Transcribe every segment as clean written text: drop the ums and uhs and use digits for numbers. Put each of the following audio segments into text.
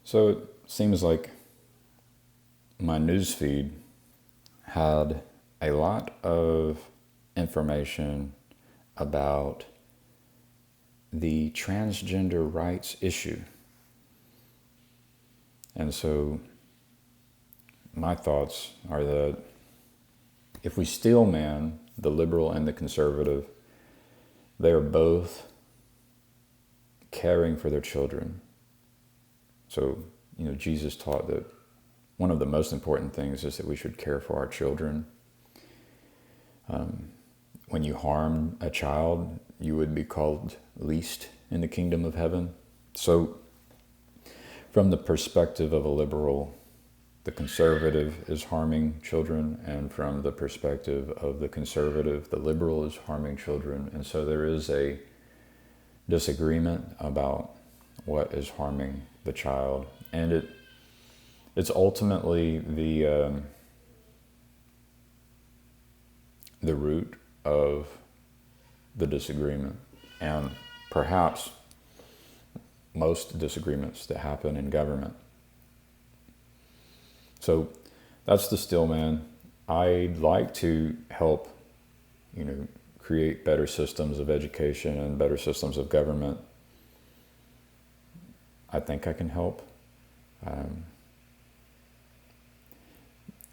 So it seems like my newsfeed had a lot of information about the transgender rights issue. And so my thoughts are that if we steel man the liberal and the conservative, they are both caring for their children. So, Jesus taught that one of the most important things is that we should care for our children. When you harm a child, you would be called least in the kingdom of heaven. So, from the perspective of a liberal, the conservative is harming children, and from the perspective of the conservative, the liberal is harming children. And so there is a disagreement about what is harming the child, and it's ultimately the root of the disagreement, and perhaps most disagreements that happen in government. So that's the steel man. I'd like to help, create better systems of education and better systems of government. I think I can help.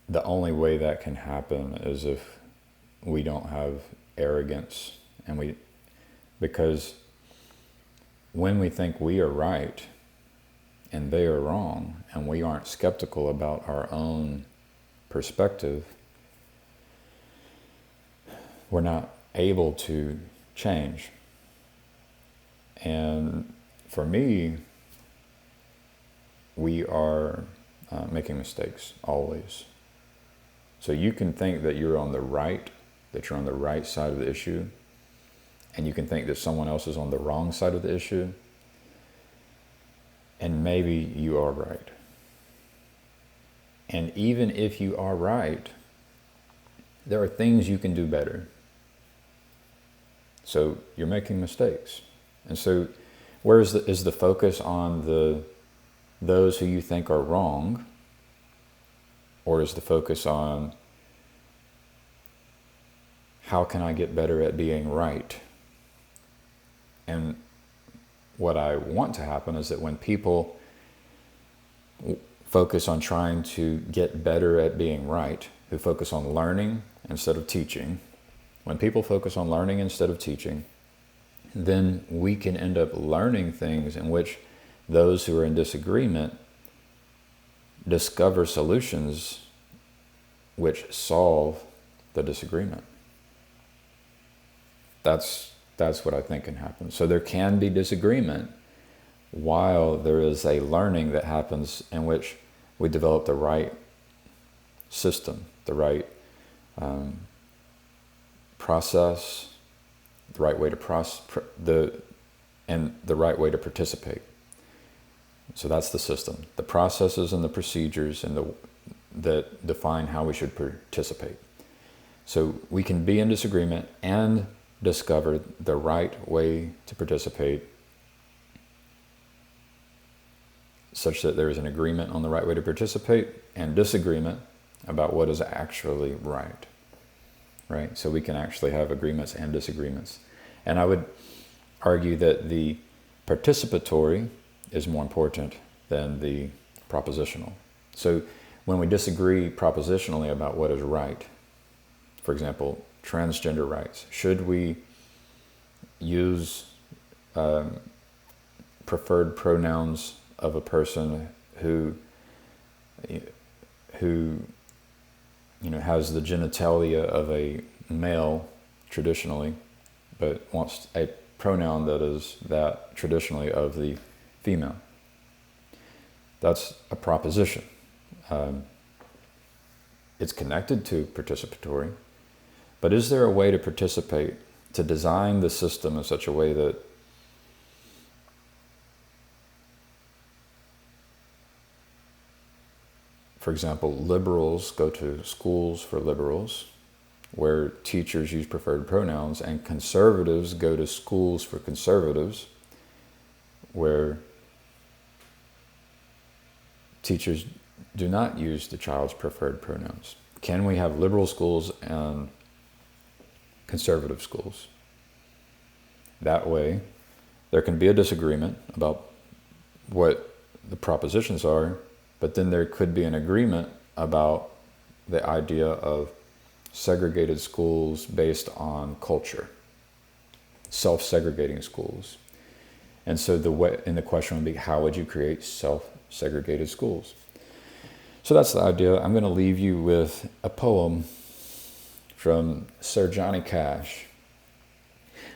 The only way that can happen is if we don't have arrogance, because when we think we are right and they are wrong, and we aren't skeptical about our own perspective, we're not able to change. And for me, we are making mistakes always. So you can think that you're on the right side of the issue, and you can think that someone else is on the wrong side of the issue, and maybe you are right. And even if you are right, there are things you can do better. So you're making mistakes. And so where is the focus on those who you think are wrong, or is the focus on how can I get better at being right? And what I want to happen is that when people focus on trying to get better at being right, who focus on learning instead of teaching, when people focus on learning instead of teaching, then we can end up learning things in which those who are in disagreement discover solutions which solve the disagreement. That's what I think can happen. So there can be disagreement while there is a learning that happens in which we develop the right system, the right process, the right way to and the right way to participate. So that's the system, the processes and the procedures that define how we should participate. So we can be in disagreement and discover the right way to participate, such that there is an agreement on the right way to participate and disagreement about what is actually right. Right? So we can actually have agreements and disagreements. And I would argue that the participatory is more important than the propositional. So when we disagree propositionally about what is right, for example, transgender rights, should we use preferred pronouns of a person who has the genitalia of a male traditionally, but wants a pronoun that is that traditionally of the female? That's a proposition. It's connected to participatory, but is there a way to participate, to design the system in such a way that for example, liberals go to schools for liberals, where teachers use preferred pronouns, and conservatives go to schools for conservatives, where teachers do not use the child's preferred pronouns? Can we have liberal schools and conservative schools? That way, there can be a disagreement about what the propositions are, but then there could be an agreement about the idea of segregated schools based on culture, self-segregating schools. And so the question would be, how would you create self-segregated schools? So that's the idea. I'm going to leave you with a poem from Sir Johnny Cash.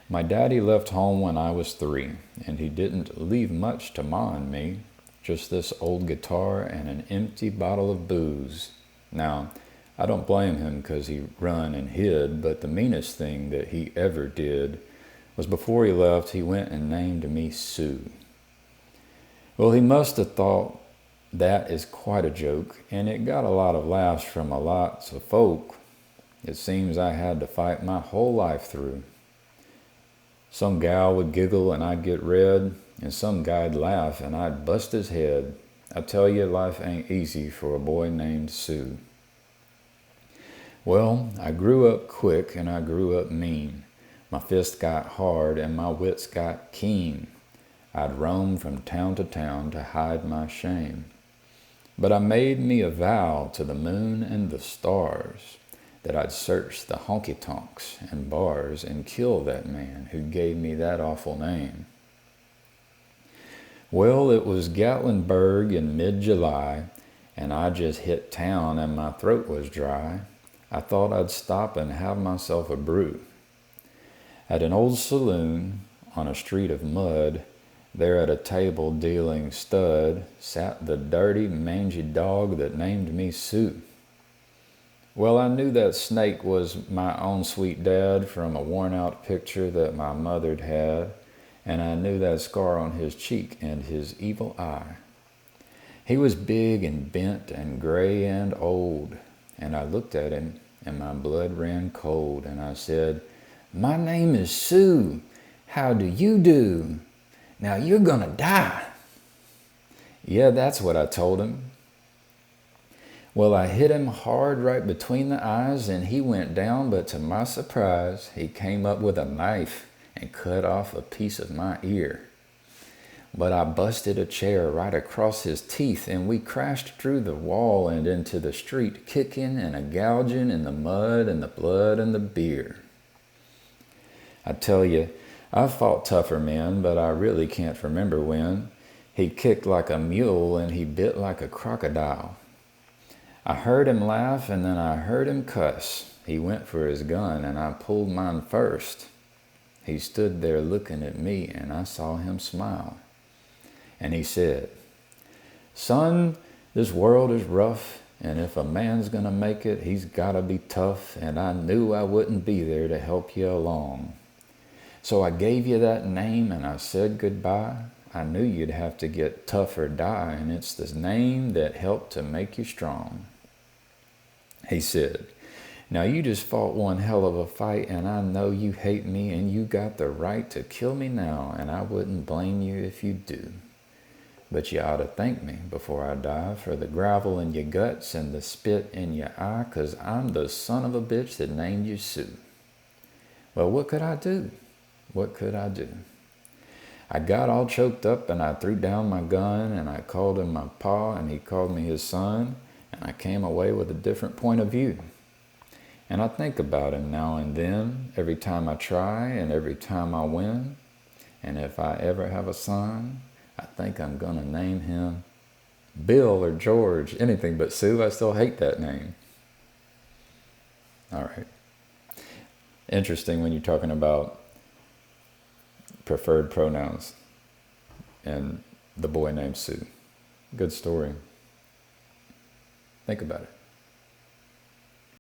My daddy left home when I was 3, and he didn't leave much to ma and me, just this old guitar and an empty bottle of booze. Now, I don't blame him because he run and hid, but the meanest thing that he ever did was before he left, he went and named me Sue. Well, he must have thought that is quite a joke, and it got a lot of laughs from a lots of folk. It seems I had to fight my whole life through. Some gal would giggle and I'd get red, and some guy'd laugh and I'd bust his head. I tell you, life ain't easy for a boy named Sue. Well, I grew up quick and I grew up mean. My fists got hard and my wits got keen. I'd roam from town to town to hide my shame. But I made me a vow to the moon and the stars that I'd search the honky-tonks and bars and kill that man who gave me that awful name. Well, it was Gatlinburg in mid-July, and I just hit town and my throat was dry. I thought I'd stop and have myself a brew. At an old saloon on a street of mud, there at a table dealing stud, sat the dirty, mangy dog that named me Sue. Well, I knew that snake was my own sweet dad from a worn-out picture that my mother'd had, and I knew that scar on his cheek and his evil eye. He was big and bent and gray and old, and I looked at him, and my blood ran cold, and I said, "My name is Sue. How do you do? Now you're gonna die." Yeah, that's what I told him. Well, I hit him hard right between the eyes, and he went down, but to my surprise, he came up with a knife and cut off a piece of my ear. But I busted a chair right across his teeth, and we crashed through the wall and into the street, kicking and a-gouging in the mud and the blood and the beer. I tell you, I've fought tougher men, but I really can't remember when. He kicked like a mule and he bit like a crocodile. I heard him laugh and then I heard him cuss. He went for his gun and I pulled mine first. He stood there looking at me and I saw him smile. And he said, "Son, this world is rough, and if a man's gonna make it, he's gotta be tough, and I knew I wouldn't be there to help you along. So I gave you that name and I said goodbye. I knew you'd have to get tough or die, and it's the name that helped to make you strong." He said, "Now you just fought one hell of a fight, and I know you hate me, and you got the right to kill me now, and I wouldn't blame you if you do. But you ought to thank me before I die for the gravel in your guts and the spit in your eye, 'cause I'm the son of a bitch that named you Sue." Well, what could I do? What could I do? I got all choked up and I threw down my gun and I called him my pa and he called me his son, and I came away with a different point of view. And I think about him now and then, every time I try and every time I win. And if I ever have a son, I think I'm gonna name him Bill or George, anything but Sue. I still hate that name. All right. Interesting when you're talking about preferred pronouns and the boy named Sue. Good story. Think about it.